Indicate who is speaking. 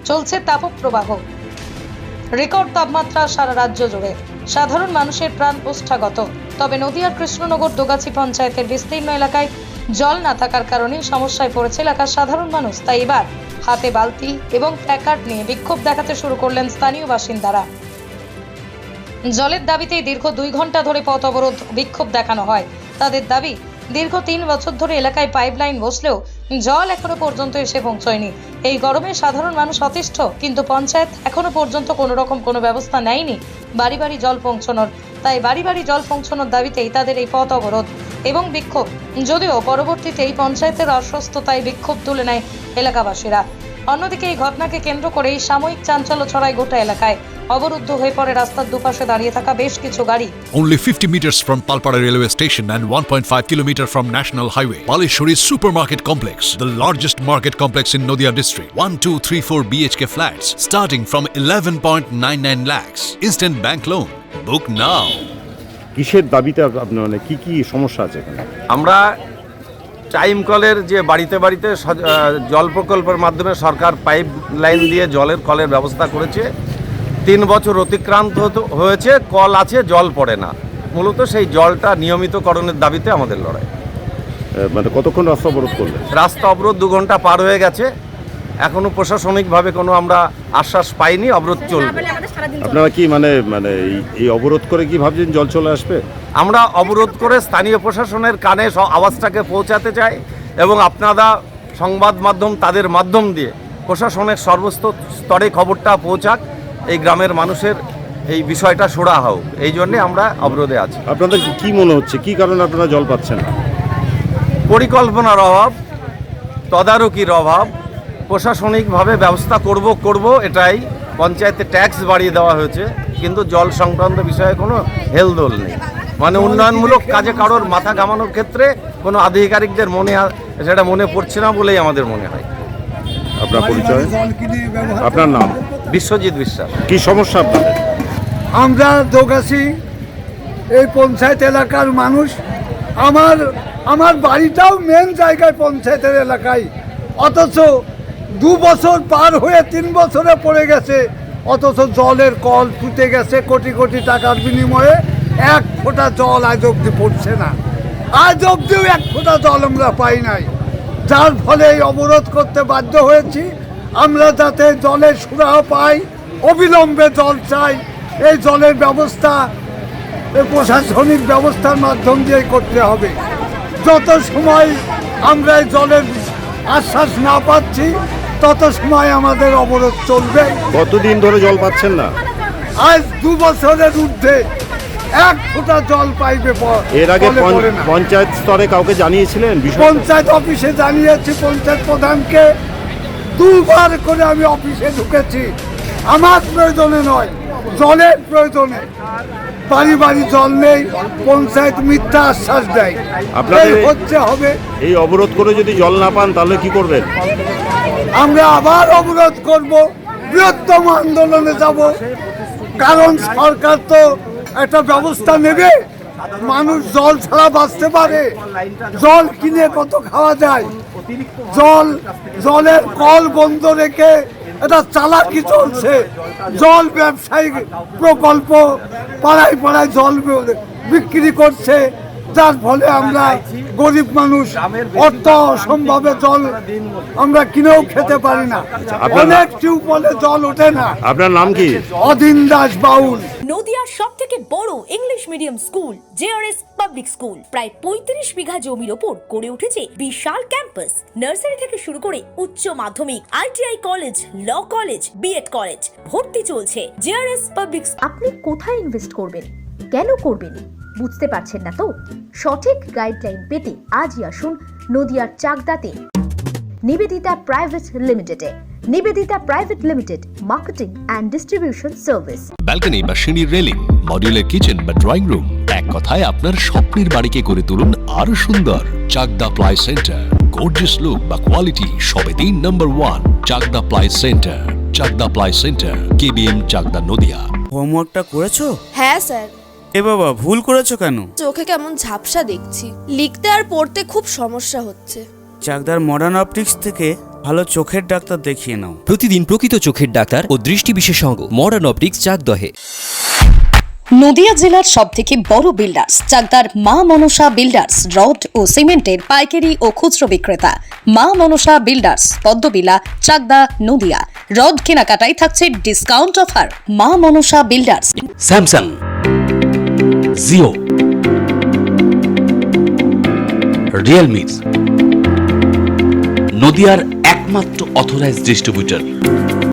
Speaker 1: চলছে তাপপ্রবাহ। রেকর্ড তাপমাত্রা সারা রাজ্য জুড়ে, সাধারণ মানুষের প্রাণ ওষ্ঠাগত। তবে নদিয়ার কৃষ্ণনগর দোগাছি পঞ্চায়েতের বিস্তীর্ণ এলাকায় জল না থাকার কারণে সমস্যায় পড়েছে এলাকার সাধারণ মানুষ। তাই এবার হাতে বালতি এবং প্ল্যাকার্ড নিয়ে বিক্ষোভ দেখাতে শুরু করলেন স্থানীয় বাসিন্দারা। জলের দাবিতে দীর্ঘ 2 ঘন্টা ধরে পথ অবরোধ বিক্ষোভ দেখানো হয়। তাদের দাবি, দীর্ঘ 3 বছর ধরে এলাকায় পাইপলাইন বসলেও জল এখনো পর্যন্ত এসে পৌঁছয়নি। এই গরমে সাধারণ মানুষ অতিষ্ঠ, কিন্তু পঞ্চায়েত এখনো পর্যন্ত কোনো রকম কোনো ব্যবস্থা নেয়নি বাড়ি বাড়ি জল পৌঁছানোর। তাই বাড়ি বাড়ি জল পৌঁছানোর দাবিতেই তাদের এই পথ অবরোধ এবং বিক্ষোভ। যদিও পরবর্তীতে এই পঞ্চায়েতের অস্বস্থতায় বিক্ষোভ তুলে নেয় এলাকাবাসীরা। অন্যদিকে এই ঘটনাকে কেন্দ্র করেই সাময়িক চাঞ্চল্য ছড়ায় গোটা এলাকায়। অবরুদ্ধ হয়ে পড়ে রাস্তার দুপাশে দাঁড়িয়ে থাকা বেশ কিছু গাড়ি।
Speaker 2: Only 50 meters from Palpara railway station and 1.5 kilometer from National Highway, Palishuri Supermarket Complex, the largest market complex in Nadia district. 1, 2, 3, 4 BHK flats starting from 11.99 lakhs. Instant bank loan. Book now.
Speaker 3: কিসের দাবিতে আপনার মানে কি সমস্যা আছে এখানে?
Speaker 4: আমরা time কলের যে বাড়িতে বাড়িতে জল প্রকল্পের মাধ্যমে সরকার পাইপ লাইন দিয়ে জলের কলের ব্যবস্থা করেছে। 3 বছর অতিক্রান্ত হয়েছে, কল আছে, জল পড়ে না। মূলত সেই জলটা নিয়মিতকরণের দাবিতে আমাদের লড়াই।
Speaker 3: মানে কতক্ষণ রাস্তা অবরোধ করলেন?
Speaker 4: রাস্তা অবরোধ 2 ঘন্টা পার হয়ে গেছে, এখনো প্রশাসনিকভাবে কোনো আমরা আশ্বাস পাইনি। অবরোধ চলবে।
Speaker 3: আপনারা কি মানে এই অবরোধ করে কি ভাবছেন জল চলে আসবে?
Speaker 4: আমরা অবরোধ করে স্থানীয় প্রশাসনের কানে আওয়াজটাকে পৌঁছাতে চাই এবং আপনারা সংবাদ মাধ্যম তাদের মাধ্যম দিয়ে প্রশাসনের সর্বস্ত স্তরে খবরটা পৌঁছাক, এই গ্রামের মানুষের এই বিষয়টা সুরাহা হোক। এই জন্যে আমরা অবরোধে আছি।
Speaker 3: আপনাদের কি মনে হচ্ছে, কি কারণে আপনারা জল পাচ্ছেন না?
Speaker 4: পরিকল্পনার অভাব, তদারকির অভাব। প্রশাসনিকভাবে ব্যবস্থা করব এটাই। পঞ্চায়েতে ট্যাক্স বাড়িয়ে দেওয়া হয়েছে, কিন্তু জল সংক্রান্ত বিষয়ে কোনো হেলদোল নেই। মানে উন্নয়নমূলক কাজে কারোর মাথা ঘামানোর ক্ষেত্রে কোনো আধিকারিকদের সেটা মনে পড়ছে না বলেই আমাদের মনে হয়।
Speaker 3: আপনার পরিচয়? আপনার নাম?
Speaker 4: বিশ্বজিৎ বিশ্বাস।
Speaker 3: কি সমস্যা আপনাদের?
Speaker 5: আমরা দোগাছি এই পঞ্চায়েত এলাকার মানুষ। আমার বাড়িটাও মেন জায়গায় পঞ্চায়েতের এলাকায়, অথচ 2 বছর পার হয়ে 3 বছরে পড়ে গেছে, অথচ জলের কল ফুটে গেছে কোটি কোটি টাকার বিনিময়ে। 1 ফোঁটা জল আজ অব্দি পড়ছে না। আজ অব্দিও 1 ফোঁটা জল আমরা পাই নাই, যার ফলে এই অবরোধ করতে বাধ্য হয়েছি। আমরা যাতে জলের সুরাহা পাই, অবিলম্বে জল চাই। এই জলের ব্যবস্থা প্রশাসনিক ব্যবস্থার মাধ্যম দিয়ে করতে হবে। যত সময় আমরা এই জলের আশ্বাস না পাচ্ছি, তত সময় আমাদের অবরোধ চলবে।
Speaker 3: কতদিন ধরে জল পাচ্ছেন না?
Speaker 5: আজ 2 বছরের ঊর্ধ্বে 1 ফোঁটা জল পাইবে।
Speaker 3: এর আগে পঞ্চায়েত স্তরে কাউকে জানিয়েছিলেন?
Speaker 5: পঞ্চায়েত অফিসে জানিয়েছি, পঞ্চায়েত প্রধানকে 2 বার করে আমি অফিসে ঢুকেছি। আমার প্রয়োজনে নয়, জলের প্রয়োজনে। বাড়ি বাড়ি জল নেই, পঞ্চায়েত মিথ্যা আশ্বাস দেয়। আপনাদের হচ্ছে হবে।
Speaker 3: এই অবরোধ করে যদি জল না পান তাহলে কি করবেন?
Speaker 5: আমরা আবার অবরোধ করব, বৃহত্তম আন্দোলনে যাব। কারণ সরকার তো একটা ব্যবস্থা নেবে। মানুষ জল ছাড়া বাঁচতে পারে? জল কিনে কত খাওয়া যায়? জলের কল বন্ধ রেখে এটা চালাকি চলছে। জল ব্যবসায়িক প্রকল্প পাড়ায় পাড়ায় জল বিক্রি করছে, যার ফলে আমরা গরিব মানুষ অর্থ অসম্ভবে জল আমরা কিনেও খেতে পারি না। অনেক টিউবওয়েলে জল ওঠে না।
Speaker 3: আপনার নাম কি?
Speaker 5: অদিন দাস বাউল।
Speaker 6: নদিয়ার সবথেকে বড় English medium school JRS public school প্রায় 35 বিঘা জমির ওপর গড়ে উঠেছে বিশাল ক্যাম্পাস। নার্সারি থেকে শুরু করে উচ্চ মাধ্যমিক, ITI college, law college, BEd college ভর্তি চলছে জেআরএস পাবলিক।
Speaker 7: আপনি কোথায় ইনভেস্ট করবেন, কেন করবেন বুঝতে পারছেন না তো? সঠিক গাইডলাইন পেতে আজই আসুন নদিয়ার চাকদাতে নিবেদিতা প্রাইভেট লিমিটেডে। Nivedita private limited, marketing and distribution service.
Speaker 2: Balcony বা সিঁড়ির রেলিং, মডিউলার কিচেন বা ড্রয়িং রুম, এক কথায় আপনার স্বপ্নের বাড়িকে করে তুলুন আরো সুন্দর। Chakdah ply centre, gorgeous look বা কোয়ালিটি সবে 3 number 1 Chakdah ply centre. Chakdah ply centre, KBM, Chakdah, Nadia.
Speaker 8: হোমওয়ার্কটা করেছো?
Speaker 9: হ্যাঁ স্যার।
Speaker 8: এ বাবা, ভুল করেছো কেন?
Speaker 9: চোখে কেমন ঝাপসা দেখছি, লিখতে আর পড়তে খুব সমস্যা হচ্ছে।
Speaker 8: চাকদার মডার্ন অপটিক্স থেকে ভালো চোখের ডাক্তার দেখিয়ে নাও।
Speaker 9: প্রতিদিন প্রকৃত চোখের ডাক্তার ও দৃষ্টি বিশেষজ্ঞ মডার্ন অপটিক্স চাকদহে।
Speaker 1: নদিয়া জেলার সব থেকে বড় বিল্ডার্স চাকদার মা মনসা বিল্ডার্স রড ও সিমেন্টের পাইকারি ও খুচরো বিক্রেতা। মা মনসা বিল্ডার্স পদ্মবিলা চাকদা নদিয়া। রড কেনাকাটায় থাকছে ডিসকাউন্ট অফার। মা Manasa builders.
Speaker 10: Samsung, Jio, Realme, নদিয়ার একমাত্র অথরাইজড ডিস্ট্রিবিউটর